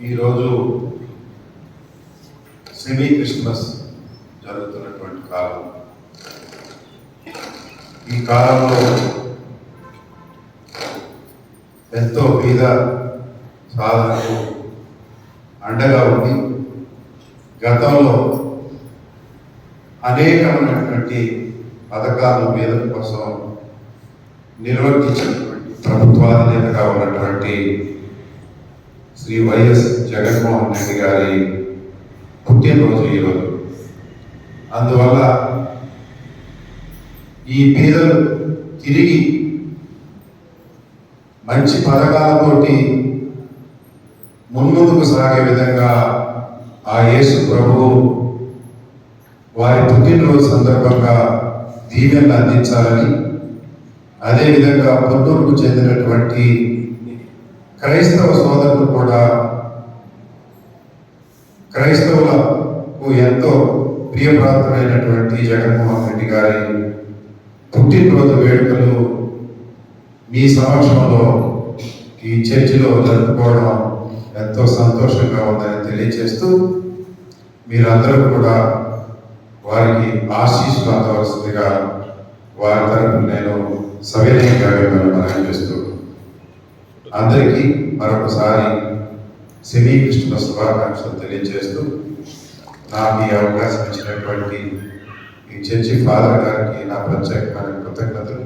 ఈరోజు semi Christmas జరుగుతున్నటువంటి కాలం. ఈ కాలంలో ఎంతో పేద సాధనకు అండగా ఉండి గతంలో అనేకమైనటువంటి పథకాలు పేదల కోసం నిర్వర్తించినటువంటి ప్రభుత్వాధినేతగా ఉన్నటువంటి శ్రీ వైఎస్ జగన్మోహన్ రెడ్డి గారి పుట్టినరోజు ఈరోజు. అందువల్ల ఈ పేదలు తిరిగి మంచి పథకాలతోటి ముందుకు సాగే విధంగా ఆ యేసు ప్రభువు వారి పుట్టినరోజు సందర్భంగా దీవెనలు అందించాలని, అదేవిధంగా పొన్నూరుకు చెందినటువంటి క్రైస్తవ సోదరులు కూడా క్రైస్తవులకు ఎంతో ప్రియప్రాప్తులైనటువంటి జగన్మోహన్ రెడ్డి గారి పుట్టినరోజు వేడుకలు మీ సమక్షంలో ఈ చర్చిలో జరుపుకోవడం ఎంతో సంతోషంగా ఉందని తెలియజేస్తూ, మీరందరూ కూడా వారికి ఆశీస్సులు అందవలసిందిగా వారి తరపున నేను సవినయంగా మనం చేస్తూ అందరికీ మరొకసారి సెమీ క్రిస్మస్ శుభాకాంక్షలు తెలియజేస్తూ, నాకు ఈ అవకాశం ఇచ్చినటువంటి ఈ చర్చి ఫాదర్ గారికి నా ప్రత్యేకమైన కృతజ్ఞతలు